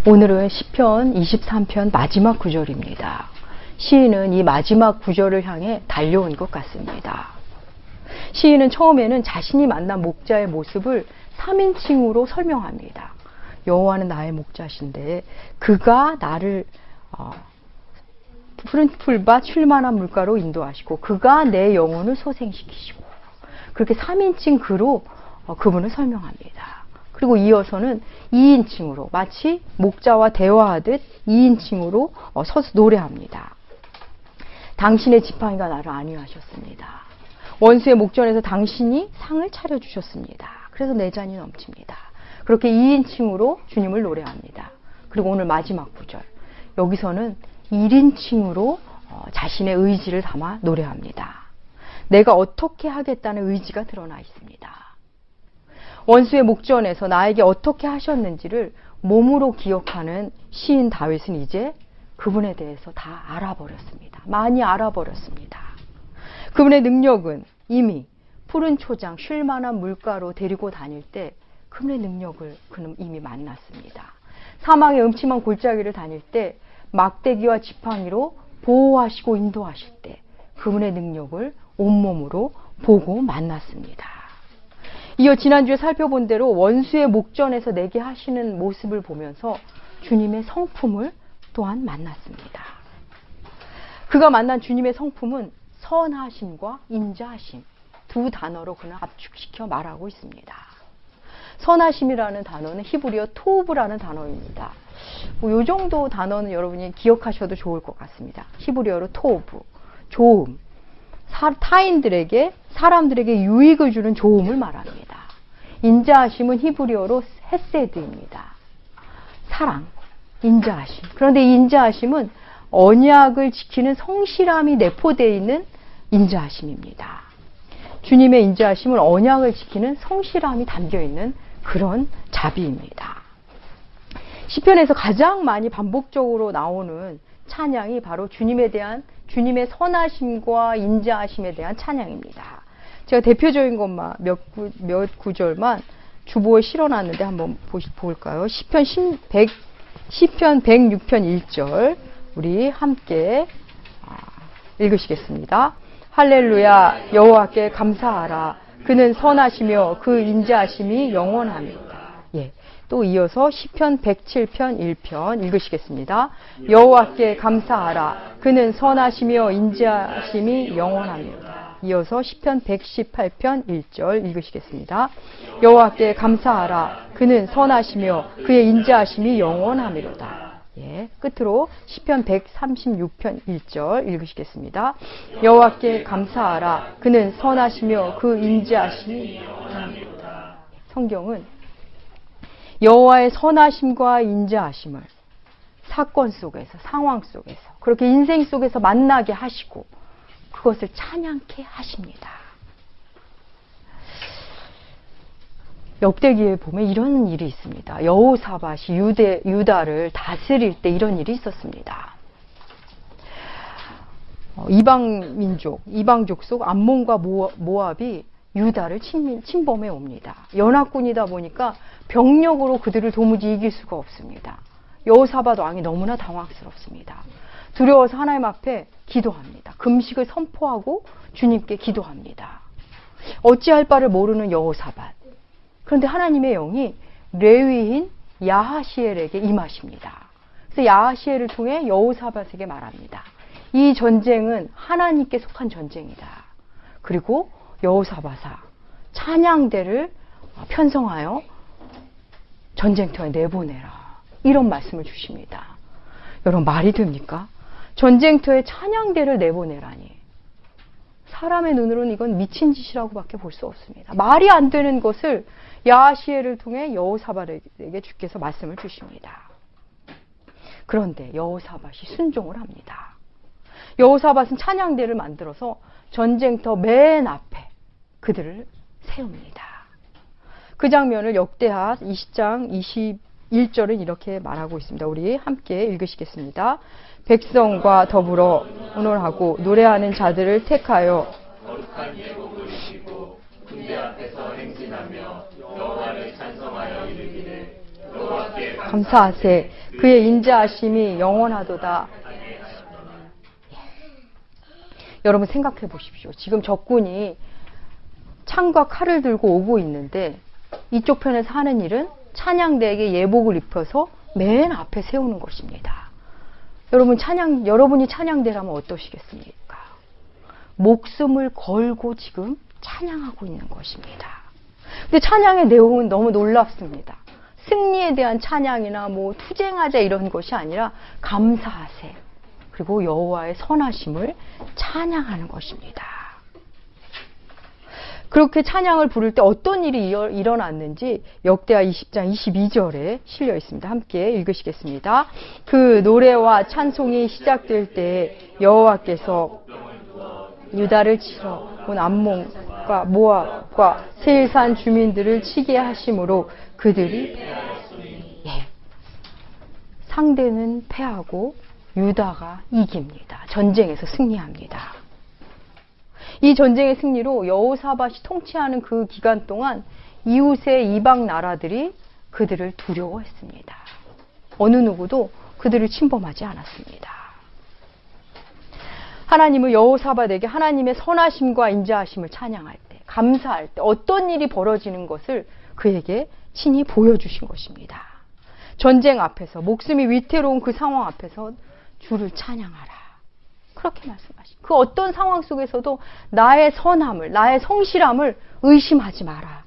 오늘은 시편 23편 마지막 구절입니다. 시인은 이 마지막 구절을 향해 달려온 것 같습니다. 시인은 처음에는 자신이 만난 목자의 모습을 3인칭으로 설명합니다. 여호와는 나의 목자신데 그가 나를 푸른 풀밭 쉴만한 물가로 인도하시고 그가 내 영혼을 소생시키시고, 그렇게 3인칭 그로 그분을 설명합니다. 그리고 이어서는 2인칭으로 마치 목자와 대화하듯 2인칭으로 서서 노래합니다. 당신의 지팡이가 나를 안위하셨습니다. 원수의 목전에서 당신이 상을 차려주셨습니다. 그래서 내 잔이 넘칩니다. 그렇게 2인칭으로 주님을 노래합니다. 그리고 오늘 마지막 구절, 여기서는 1인칭으로 자신의 의지를 담아 노래합니다. 내가 어떻게 하겠다는 의지가 드러나 있습니다. 원수의 목전에서 나에게 어떻게 하셨는지를 몸으로 기억하는 시인 다윗은 이제 그분에 대해서 다 알아버렸습니다. 많이 알아버렸습니다. 그분의 능력은 이미 푸른 초장, 쉴만한 물가로 데리고 다닐 때 그분의 능력을 그는 이미 만났습니다. 사망의 음침한 골짜기를 다닐 때 막대기와 지팡이로 보호하시고 인도하실 때 그분의 능력을 온몸으로 보고 만났습니다. 이어 지난주에 살펴본 대로 원수의 목전에서 내게 하시는 모습을 보면서 주님의 성품을 또한 만났습니다. 그가 만난 주님의 성품은 선하심과 인자하심, 두 단어로 그는 압축시켜 말하고 있습니다. 선하심이라는 단어는 히브리어 토브라는 단어입니다. 이 정도 단어는 여러분이 기억하셔도 좋을 것 같습니다. 히브리어로 토브, 좋음, 타인들에게, 사람들에게 유익을 주는 좋음을 말합니다. 인자하심은 히브리어로 헤세드입니다. 사랑, 인자하심. 그런데 이 인자하심은 언약을 지키는 성실함이 내포되어 있는 인자하심입니다. 주님의 인자하심은 언약을 지키는 성실함이 담겨있는 그런 자비입니다. 시편에서 가장 많이 반복적으로 나오는 찬양이 바로 주님에 대한, 주님의 선하심과 인자하심에 대한 찬양입니다. 제가 대표적인 것만 몇 구절만 주보에 실어놨는데 한번 볼까요? 시편 106편 1절 우리 함께 읽으시겠습니다. 할렐루야, 여호와께 감사하라. 그는 선하시며 그 인자하심이 영원합니다. 예, 또 이어서 시편 107편 1편 읽으시겠습니다. 여호와께 감사하라. 그는 선하시며 인자하심이 영원합니다. 이어서 시편 118편 1절 읽으시겠습니다. 여호와께 감사하라. 그는 선하시며 그의 인자하심이 영원하미로다. 예, 끝으로 시편 136편 1절 읽으시겠습니다. 여호와께 감사하라. 그는 선하시며 그 인자하심이 영원하미로다. 성경은 여호와의 선하심과 인자하심을 사건 속에서, 상황 속에서, 그렇게 인생 속에서 만나게 하시고 그것을 찬양케 하십니다. 역대기에 보면 이런 일이 있습니다. 여호사밧이 유다를 다스릴 때 이런 일이 있었습니다. 이방 민족, 이방 족속 암몬과 모압이 유다를 침범해 옵니다. 연합군이다 보니까 병력으로 그들을 도무지 이길 수가 없습니다. 여호사밧 왕이 너무나 당황스럽습니다. 두려워서 하나님 앞에 기도합니다. 금식을 선포하고 주님께 기도합니다. 어찌할 바를 모르는 여호사밧. 그런데 하나님의 영이 레위인 야하시엘에게 임하십니다. 그래서 야하시엘을 통해 여호사밧에게 말합니다. 이 전쟁은 하나님께 속한 전쟁이다. 그리고 여호사밧아, 찬양대를 편성하여 전쟁터에 내보내라. 이런 말씀을 주십니다. 여러분, 말이 됩니까? 전쟁터에 찬양대를 내보내라니. 사람의 눈으로는 이건 미친 짓이라고 밖에 볼 수 없습니다. 말이 안 되는 것을 야하시엘을 통해 여호사밧에게 주께서 말씀을 주십니다. 그런데 여호사밧이 순종을 합니다. 여호사밧은 찬양대를 만들어서 전쟁터 맨 앞에 그들을 세웁니다. 그 장면을 역대하 20장 21절은 이렇게 말하고 있습니다. 우리 함께 읽으시겠습니다. 백성과 더불어 언որ하고 노래하는 자들을 택하여 거룩한 예복을 입히고 군대 앞에서 행진하며 여호와를 찬송하여 이르기를 여호와께 감사하세. 그의 인자하심이 영원하도다. 여러분 생각해 보십시오. 지금 적군이 창과 칼을 들고 오고 있는데 이쪽 편에서 하는 일은 찬양대에게 예복을 입혀서 맨 앞에 세우는 것입니다. 여러분이 찬양대라면 어떠시겠습니까? 목숨을 걸고 지금 찬양하고 있는 것입니다. 근데 찬양의 내용은 너무 놀랍습니다. 승리에 대한 찬양이나 투쟁하자 이런 것이 아니라 감사하세. 그리고 여호와의 선하심을 찬양하는 것입니다. 그렇게 찬양을 부를 때 어떤 일이 일어났는지 역대하 20장 22절에 실려 있습니다. 함께 읽으시겠습니다. 그 노래와 찬송이 시작될 때 여호와께서 유다를 치러 온 암몬과 모압과 세일산 주민들을 치게 하심으로 그들이 상대는 패하고 유다가 이깁니다. 전쟁에서 승리합니다. 이 전쟁의 승리로 여호사밧이 통치하는 그 기간 동안 이웃의 이방 나라들이 그들을 두려워했습니다. 어느 누구도 그들을 침범하지 않았습니다. 하나님은 여호사밧에게 하나님의 선하심과 인자하심을 찬양할 때, 감사할 때 어떤 일이 벌어지는 것을 그에게 친히 보여주신 것입니다. 전쟁 앞에서, 목숨이 위태로운 그 상황 앞에서 주를 찬양하라. 그렇게 말씀하십니다. 그 어떤 상황 속에서도 나의 선함을, 나의 성실함을 의심하지 마라.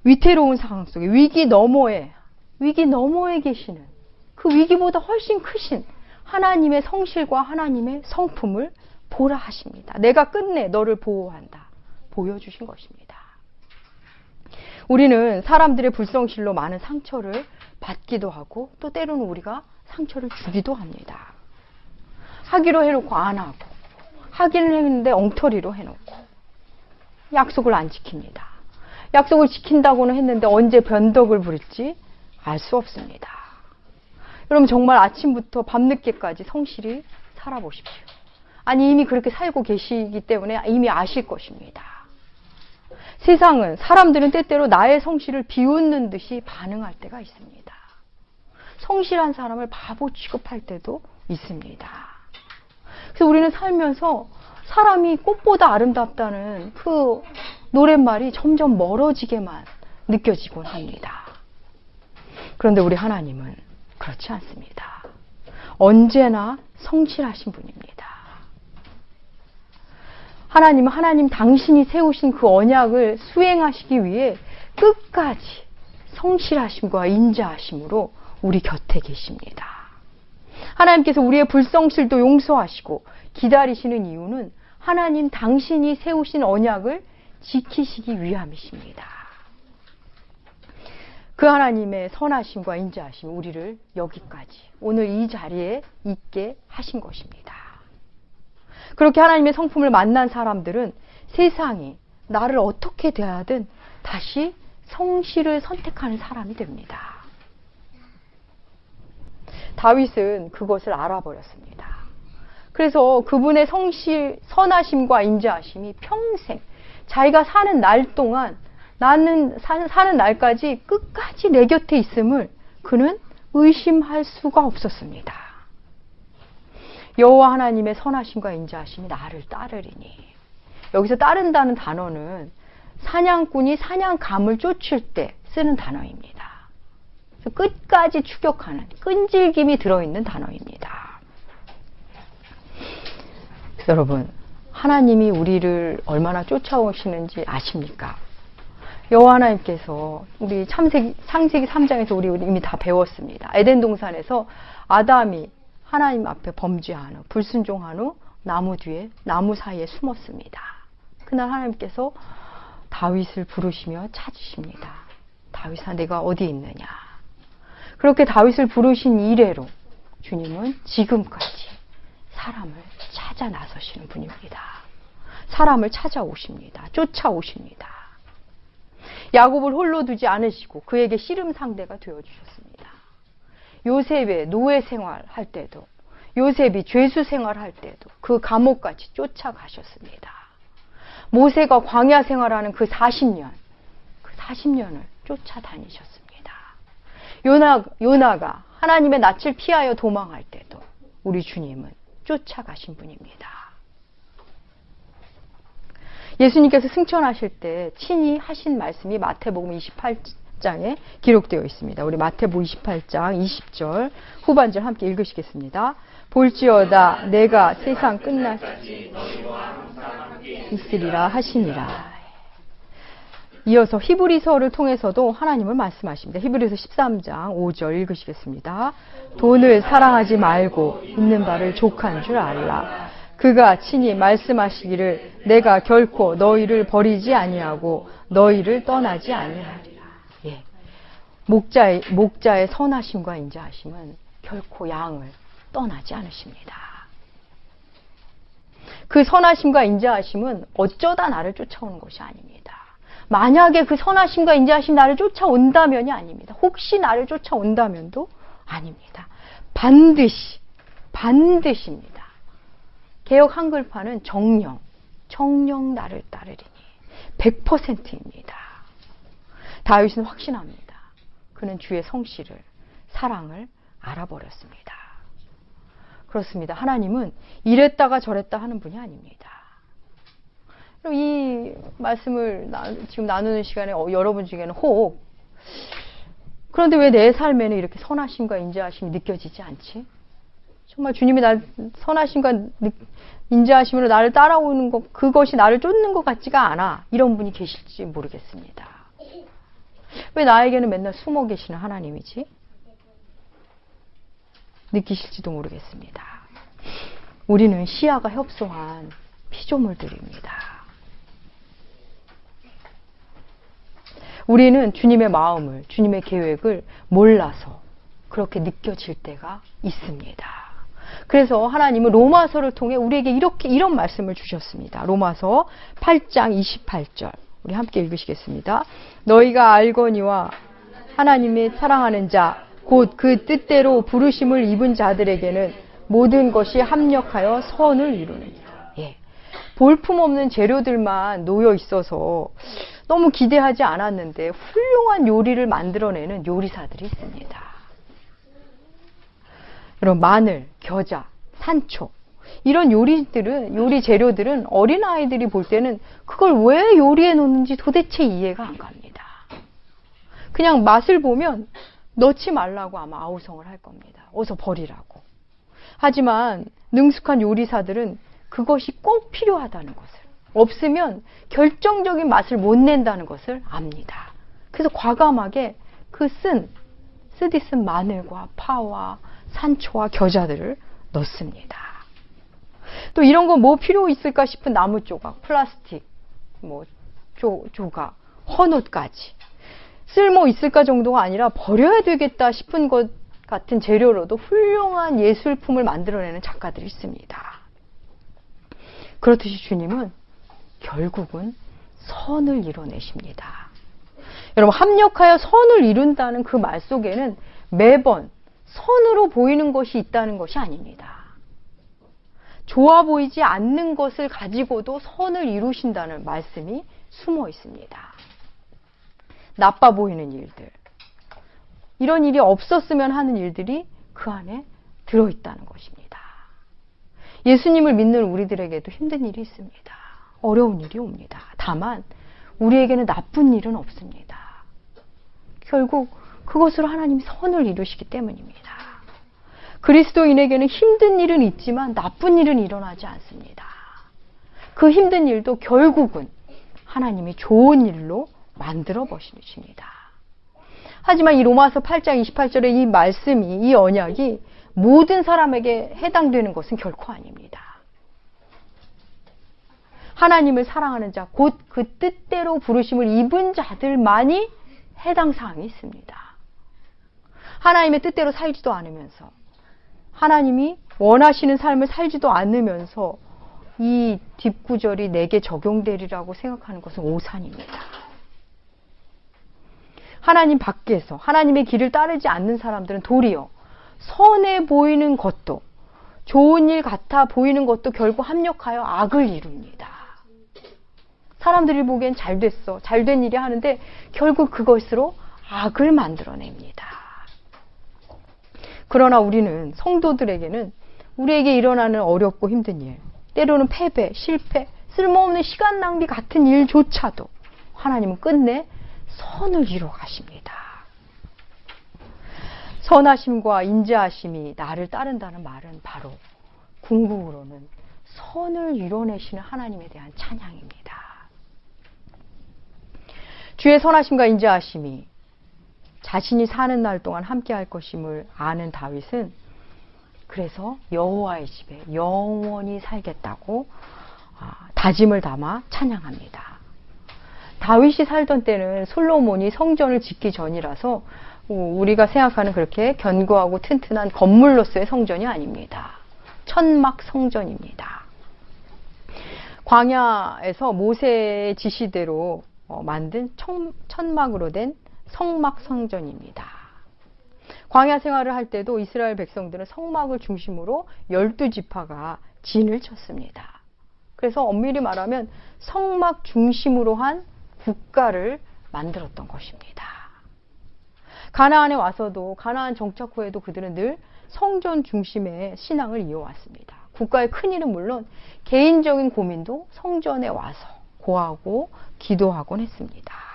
위태로운 상황 속에 위기 너머에 계시는 그 위기보다 훨씬 크신 하나님의 성실과 하나님의 성품을 보라 하십니다. 내가 끝내 너를 보호한다. 보여주신 것입니다. 우리는 사람들의 불성실로 많은 상처를 받기도 하고 또 때로는 우리가 상처를 주기도 합니다. 하기로 해놓고 안 하고, 하기는 했는데 엉터리로 해놓고, 약속을 안 지킵니다. 약속을 지킨다고는 했는데 언제 변덕을 부릴지 알 수 없습니다. 여러분 정말 아침부터 밤늦게까지 성실히 살아보십시오. 아니 이미 그렇게 살고 계시기 때문에 이미 아실 것입니다. 세상은, 사람들은 때때로 나의 성실을 비웃는 듯이 반응할 때가 있습니다. 성실한 사람을 바보 취급할 때도 있습니다. 그래서 우리는 살면서 사람이 꽃보다 아름답다는 그 노랫말이 점점 멀어지게만 느껴지곤 합니다. 그런데 우리 하나님은 그렇지 않습니다. 언제나 성실하신 분입니다. 하나님은 하나님 당신이 세우신 그 언약을 수행하시기 위해 끝까지 성실하심과 인자하심으로 우리 곁에 계십니다. 하나님께서 우리의 불성실도 용서하시고 기다리시는 이유는 하나님 당신이 세우신 언약을 지키시기 위함이십니다. 그 하나님의 선하심과 인자하심이 우리를 여기까지 오늘 이 자리에 있게 하신 것입니다. 그렇게 하나님의 성품을 만난 사람들은 세상이 나를 어떻게 대하든 다시 성실을 선택하는 사람이 됩니다. 다윗은 그것을 알아버렸습니다. 그래서 그분의 선하심과 인자하심이 평생 자기가 사는 날 동안 나는 사는 날까지 끝까지 내 곁에 있음을 그는 의심할 수가 없었습니다. 여호와 하나님의 선하심과 인자하심이 나를 따르리니. 여기서 따른다는 단어는 사냥꾼이 사냥감을 쫓을 때 쓰는 단어입니다. 끝까지 추격하는 끈질김이 들어있는 단어입니다. 여러분, 하나님이 우리를 얼마나 쫓아오시는지 아십니까? 여호와 하나님께서 우리 창세기 3장에서 우리 이미 다 배웠습니다. 에덴 동산에서 아담이 하나님 앞에 범죄한 후, 불순종한 후 나무 뒤에, 나무 사이에 숨었습니다. 그날 하나님께서 다윗을 부르시며 찾으십니다. 다윗아, 내가 어디 있느냐? 그렇게 다윗을 부르신 이래로 주님은 지금까지 사람을 찾아 나서시는 분입니다. 사람을 찾아오십니다. 쫓아오십니다. 야곱을 홀로 두지 않으시고 그에게 씨름 상대가 되어주셨습니다. 요셉의 노예 생활할 때도, 요셉이 죄수 생활할 때도 그 감옥까지 쫓아가셨습니다. 모세가 광야 생활하는 그 40년을 쫓아다니셨습니다. 요나가 하나님의 낯을 피하여 도망할 때도 우리 주님은 쫓아가신 분입니다. 예수님께서 승천하실 때 친히 하신 말씀이 마태복음 28장에 기록되어 있습니다. 우리 마태복음 28장 20절 후반절 함께 읽으시겠습니다. 볼지어다 내가 세상 끝날까지 있으리라 하시니라. 이어서 히브리서를 통해서도 하나님을 말씀하십니다. 히브리서 13장 5절 읽으시겠습니다. 돈을 사랑하지 말고 있는 바를 족한 줄 알라. 그가 친히 말씀하시기를 내가 결코 너희를 버리지 아니하고 너희를 떠나지 아니하리라. 예. 목자의 선하심과 인자하심은 결코 양을 떠나지 않으십니다. 그 선하심과 인자하심은 어쩌다 나를 쫓아오는 것이 아닙니다. 만약에 그 선하심과 인자하심 나를 쫓아온다면이 아닙니다. 혹시 나를 쫓아온다면도 아닙니다. 반드시입니다. 개역 한글판은 정령 나를 따르리니 100%입니다. 다윗은 확신합니다. 그는 주의 성실을, 사랑을 알아버렸습니다. 그렇습니다. 하나님은 이랬다가 저랬다 하는 분이 아닙니다. 이 말씀을 지금 나누는 시간에 여러분 중에는 혹 그런데 왜 내 삶에는 이렇게 선하심과 인자하심이 느껴지지 않지? 정말 주님이 선하심과 인자하심으로 나를 따라오는 것, 그것이 나를 쫓는 것 같지가 않아. 이런 분이 계실지 모르겠습니다. 왜 나에게는 맨날 숨어 계시는 하나님이지? 느끼실지도 모르겠습니다. 우리는 시야가 협소한 피조물들입니다. 우리는 주님의 마음을, 주님의 계획을 몰라서 그렇게 느껴질 때가 있습니다. 그래서 하나님은 로마서를 통해 우리에게 이런 말씀을 주셨습니다. 로마서 8장 28절 우리 함께 읽으시겠습니다. 너희가 알거니와 하나님의 사랑하는 자 곧 그 뜻대로 부르심을 입은 자들에게는 모든 것이 합력하여 선을 이루느니라. 예. 볼품없는 재료들만 놓여 있어서 너무 기대하지 않았는데 훌륭한 요리를 만들어내는 요리사들이 있습니다. 여러분, 마늘, 겨자, 산초 이런 요리 재료들은 어린아이들이 볼 때는 그걸 왜 요리해 놓는지 도대체 이해가 안 갑니다. 그냥 맛을 보면 넣지 말라고 아마 아우성을 할 겁니다. 어서 버리라고. 하지만 능숙한 요리사들은 그것이 꼭 필요하다는 것을, 없으면 결정적인 맛을 못 낸다는 것을 압니다. 그래서 과감하게 그 쓰디 쓴 마늘과 파와 산초와 겨자들을 넣습니다. 또 이런 거 뭐 필요 있을까 싶은 나무 조각, 플라스틱, 조각, 헌옷까지 쓸모 있을까 정도가 아니라 버려야 되겠다 싶은 것 같은 재료로도 훌륭한 예술품을 만들어내는 작가들이 있습니다. 그렇듯이 주님은 결국은 선을 이뤄내십니다. 여러분, 합력하여 선을 이룬다는 그 말 속에는 매번 선으로 보이는 것이 있다는 것이 아닙니다. 좋아 보이지 않는 것을 가지고도 선을 이루신다는 말씀이 숨어 있습니다. 나빠 보이는 일들, 이런 일이 없었으면 하는 일들이 그 안에 들어있다는 것입니다. 예수님을 믿는 우리들에게도 힘든 일이 있습니다. 어려운 일이 옵니다. 다만 우리에게는 나쁜 일은 없습니다. 결국 그것으로 하나님이 선을 이루시기 때문입니다. 그리스도인에게는 힘든 일은 있지만 나쁜 일은 일어나지 않습니다. 그 힘든 일도 결국은 하나님이 좋은 일로 만들어 버리십니다. 하지만 이 로마서 8장 28절의 이 말씀이, 이 언약이 모든 사람에게 해당되는 것은 결코 아닙니다. 하나님을 사랑하는 자, 곧 그 뜻대로 부르심을 입은 자들만이 해당 사항이 있습니다. 하나님의 뜻대로 살지도 않으면서, 하나님이 원하시는 삶을 살지도 않으면서 이 뒷구절이 내게 적용되리라고 생각하는 것은 오산입니다. 하나님 밖에서 하나님의 길을 따르지 않는 사람들은 도리어 선해 보이는 것도, 좋은 일 같아 보이는 것도 결국 합력하여 악을 이룹니다. 사람들이 보기엔 잘 됐어, 잘된 일이 하는데 결국 그것으로 악을 만들어냅니다. 그러나 우리는 성도들에게는 우리에게 일어나는 어렵고 힘든 일, 때로는 패배, 실패, 쓸모없는 시간 낭비 같은 일조차도 하나님은 끝내 선을 이루어 가십니다. 선하심과 인자하심이 나를 따른다는 말은 바로 궁극으로는 선을 이뤄내시는 하나님에 대한 찬양입니다. 주의 선하심과 인자하심이 자신이 사는 날 동안 함께 할 것임을 아는 다윗은 그래서 여호와의 집에 영원히 살겠다고 다짐을 담아 찬양합니다. 다윗이 살던 때는 솔로몬이 성전을 짓기 전이라서 우리가 생각하는 그렇게 견고하고 튼튼한 건물로서의 성전이 아닙니다. 천막 성전입니다. 광야에서 모세의 지시대로 만든 천막으로 된 성막 성전입니다. 광야 생활을 할 때도 이스라엘 백성들은 성막을 중심으로 12지파가 진을 쳤습니다. 그래서 엄밀히 말하면 성막 중심으로 한 국가를 만들었던 것입니다. 가나안에 와서도 가나안 정착 후에도 그들은 늘 성전 중심의 신앙을 이어왔습니다. 국가의 큰일은 물론 개인적인 고민도 성전에 와서 고하고 기도하곤 했습니다.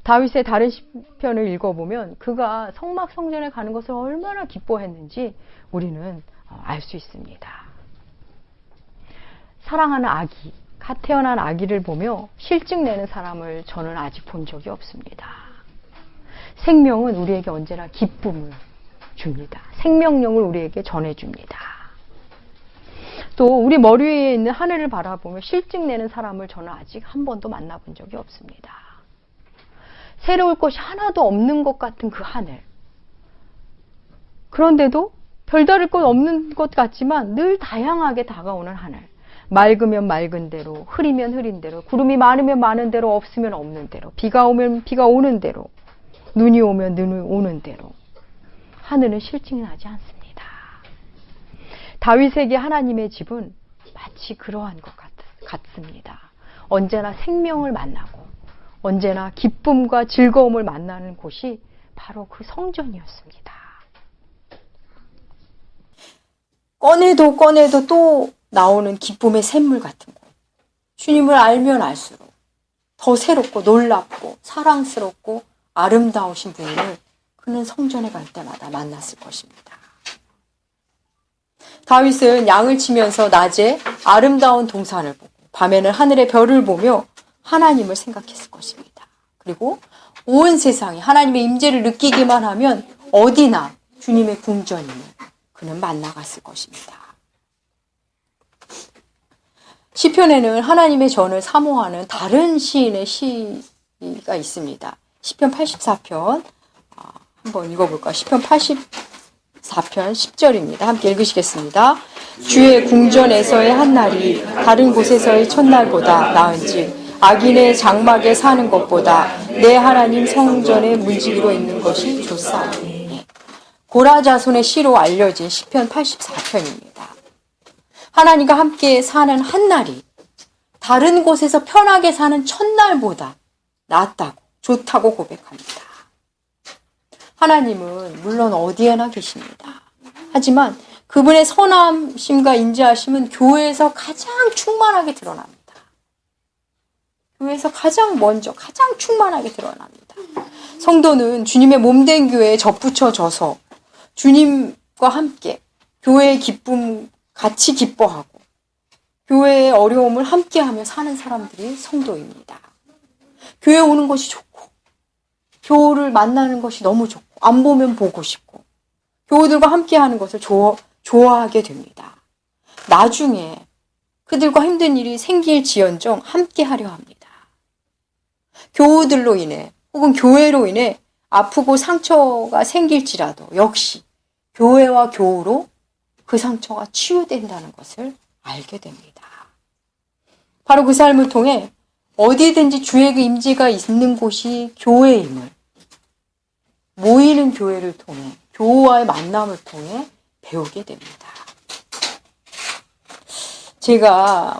다윗의 다른 시편을 읽어보면 그가 성막 성전에 가는 것을 얼마나 기뻐했는지 우리는 알 수 있습니다. 사랑하는 아기, 갓 태어난 아기를 보며 실증 내는 사람을 저는 아직 본 적이 없습니다. 생명은 우리에게 언제나 기쁨을 줍니다. 생명력을 우리에게 전해줍니다. 또 우리 머리 위에 있는 하늘을 바라보며 실증 내는 사람을 저는 아직 한 번도 만나본 적이 없습니다. 새로울 것이 하나도 없는 것 같은 그 하늘. 그런데도 별다를 것 없는 것 같지만 늘 다양하게 다가오는 하늘. 맑으면 맑은 대로, 흐리면 흐린 대로, 구름이 많으면 많은 대로, 없으면 없는 대로, 비가 오면 비가 오는 대로, 눈이 오면 눈이 오는 대로. 하늘은 실증이 나지 않습니다. 다윗에게 하나님의 집은 마치 그러한 것 같습니다. 언제나 생명을 만나고 언제나 기쁨과 즐거움을 만나는 곳이 바로 그 성전이었습니다. 꺼내도 또 나오는 기쁨의 샘물 같은 곳. 주님을 알면 알수록 더 새롭고 놀랍고 사랑스럽고 아름다우신 분을 그는 성전에 갈 때마다 만났을 것입니다. 다윗은 양을 치면서 낮에 아름다운 동산을 보고 밤에는 하늘의 별을 보며 하나님을 생각했을 것입니다. 그리고 온 세상에 하나님의 임재를 느끼기만 하면 어디나 주님의 궁전임을 그는 만나갔을 것입니다. 시편에는 하나님의 전을 사모하는 다른 시인의 시가 있습니다. 시편 84편 한번 읽어볼까요? 시편 84편 10절입니다. 함께 읽으시겠습니다. 주의 궁전에서의 한날이 다른 곳에서의 첫날보다 나은지 악인의 장막에 사는 것보다 내 하나님 성전에 문지기로 있는 것이 좋사오니. 고라 자손의 시로 알려진 시편 84편입니다. 하나님과 함께 사는 한날이 다른 곳에서 편하게 사는 첫날보다 낫다고 좋다고 고백합니다. 하나님은 물론 어디에나 계십니다. 하지만 그분의 선함심과 인자하심은 교회에서 가장 충만하게 드러납니다. 교회에서 가장 먼저 가장 충만하게 드러납니다. 성도는 주님의 몸된 교회에 접붙여져서 주님과 함께 교회의 기쁨 같이 기뻐하고 교회의 어려움을 함께하며 사는 사람들이 성도입니다. 교회 오는 것이 좋고 교우를 만나는 것이 너무 좋고 안 보면 보고 싶고 교우들과 함께하는 것을 좋아하게 됩니다. 나중에 그들과 힘든 일이 생길지언정 함께하려 합니다. 교우들로 인해 혹은 교회로 인해 아프고 상처가 생길지라도 역시 교회와 교우로 그 상처가 치유된다는 것을 알게 됩니다. 바로 그 삶을 통해 어디든지 주의 그 임재가 있는 곳이 교회임을 모이는 교회를 통해 교우와의 만남을 통해 배우게 됩니다. 제가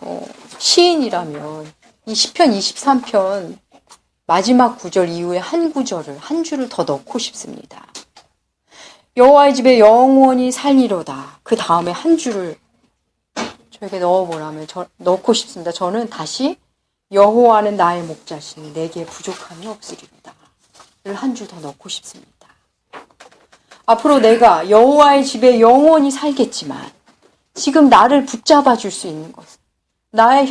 시인이라면 이 시편 23편 마지막 구절 이후에 한 구절을 한 줄을 더 넣고 싶습니다. 여호와의 집에 영원히 살리로다. 그 다음에 한 줄을 저에게 넣어보라면 넣고 싶습니다. 저는 다시 여호와는 나의 목자시니 내게 부족함이 없으리로다 를 한 줄 더 넣고 싶습니다. 앞으로 내가 여호와의 집에 영원히 살겠지만 지금 나를 붙잡아 줄 수 있는 것은 나의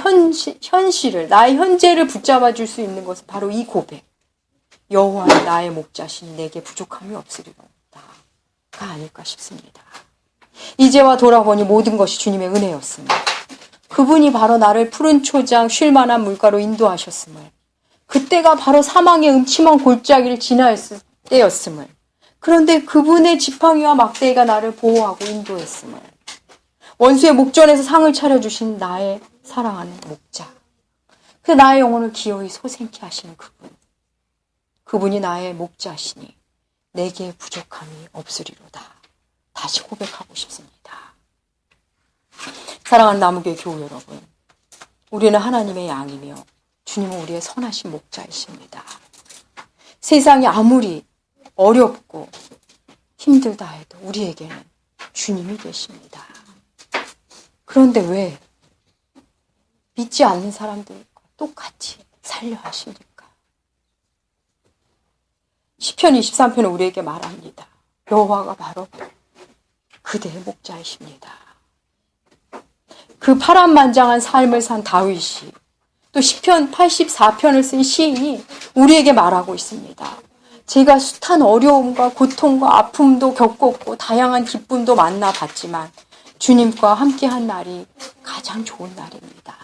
현실을, 나의 현재를 붙잡아 줄 수 있는 것은 바로 이 고백. 여호와는 나의 목자시니 내게 부족함이 없으리로다 가 아닐까 싶습니다. 이제와 돌아보니 모든 것이 주님의 은혜였음을, 그분이 바로 나를 푸른 초장 쉴 만한 물가로 인도하셨음을, 그때가 바로 사망의 음침한 골짜기를 지나였을 때였음을, 그런데 그분의 지팡이와 막대기가 나를 보호하고 인도했음을, 원수의 목전에서 상을 차려주신 나의 사랑하는 목자, 그 나의 영혼을 기어이 소생케 하시는 그분이 나의 목자시니 내게 부족함이 없으리로다. 다시 고백하고 싶습니다. 사랑하는 나무교회 교우 여러분, 우리는 하나님의 양이며 주님은 우리의 선하신 목자이십니다. 세상이 아무리 어렵고 힘들다 해도 우리에게는 주님이 계십니다. 그런데 왜 믿지 않는 사람들과 똑같이 살려 하십니까? 시편 23편은 우리에게 말합니다. 여호와가 바로 그대의 목자이십니다. 그 파란만장한 삶을 산 다윗이, 또 시편 84편을 쓴 시인이 우리에게 말하고 있습니다. 제가 숱한 어려움과 고통과 아픔도 겪었고 다양한 기쁨도 만나봤지만 주님과 함께한 날이 가장 좋은 날입니다.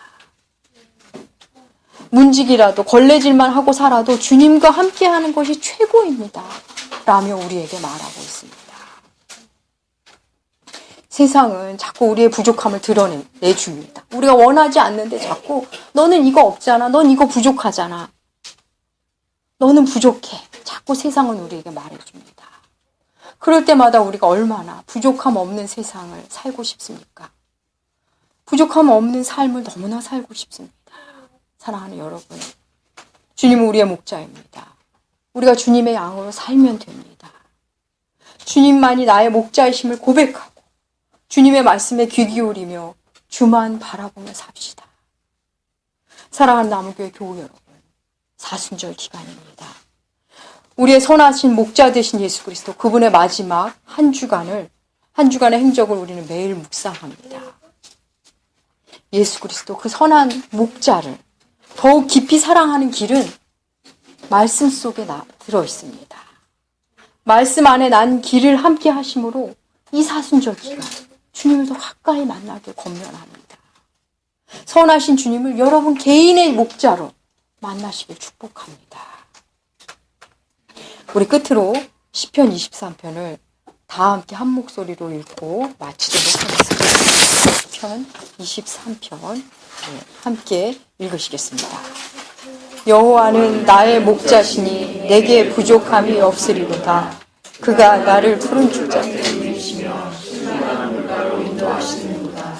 문지기라도 걸레질만 하고 살아도 주님과 함께하는 것이 최고입니다. 라며 우리에게 말하고 있습니다. 세상은 자꾸 우리의 부족함을 드러내줍니다. 우리가 원하지 않는데 자꾸 너는 이거 없잖아. 넌 이거 부족하잖아. 너는 부족해. 자꾸 세상은 우리에게 말해줍니다. 그럴 때마다 우리가 얼마나 부족함 없는 세상을 살고 싶습니까? 부족함 없는 삶을 너무나 살고 싶습니다. 사랑하는 여러분, 주님은 우리의 목자입니다. 우리가 주님의 양으로 살면 됩니다. 주님만이 나의 목자이심을 고백하고 주님의 말씀에 귀 기울이며 주만 바라보며 삽시다. 사랑하는 나무교회 교우 여러분, 사순절 기간입니다. 우리의 선하신 목자 되신 예수 그리스도, 그분의 마지막 한 주간의 행적을 우리는 매일 묵상합니다. 예수 그리스도 그 선한 목자를 더욱 깊이 사랑하는 길은 말씀 속에 들어 있습니다. 말씀 안에 난 길을 함께 하심으로 이 사순절 기간 주님을 더 가까이 만나길 권면합니다. 선하신 주님을 여러분 개인의 목자로 만나시길 축복합니다. 우리 끝으로 시편 23편을 다 함께 한 목소리로 읽고 마치도록 하겠습니다. 시편 23편 함께 읽으시겠습니다. 여호와는 나의 목자시니 내게 부족함이 없으리로다. 그가 나를 푸른 초장에 이르시며 쉴만한 물가로 인도하시는도다.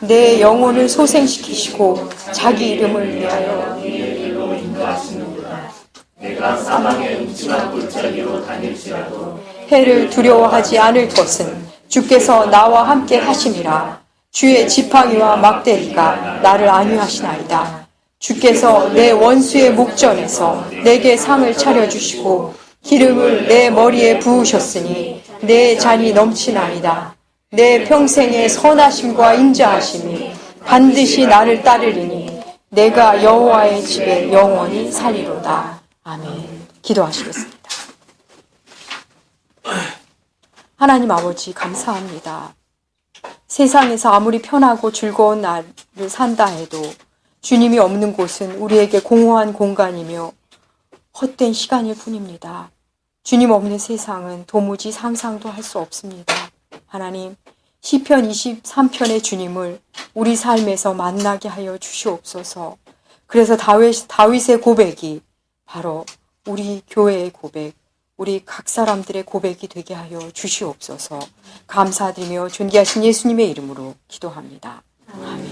내 영혼을 소생시키시고 자기 이름을 위하여 네 길로 인도하시는도다. 내가 사망의 음침한 골짜기로 다닐지라도 해를 두려워하지 않을 것은 주께서 나와 함께 하심이라. 주의 지팡이와 막대기가 나를 안위하시나이다. 주께서 내 원수의 목전에서 내게 상을 차려주시고 기름을 내 머리에 부으셨으니 내 잔이 넘치나이다. 내 평생의 선하심과 인자하심이 반드시 나를 따르리니 내가 여호와의 집에 영원히 살리로다. 아멘. 기도하시겠습니다. 하나님 아버지, 감사합니다. 세상에서 아무리 편하고 즐거운 날을 산다 해도 주님이 없는 곳은 우리에게 공허한 공간이며 헛된 시간일 뿐입니다. 주님 없는 세상은 도무지 상상도 할 수 없습니다. 하나님, 시편 23편의 주님을 우리 삶에서 만나게 하여 주시옵소서. 그래서 다윗의 고백이 바로 우리 교회의 고백, 우리 각 사람들의 고백이 되게 하여 주시옵소서. 감사드리며 존귀하신 예수님의 이름으로 기도합니다. 아멘.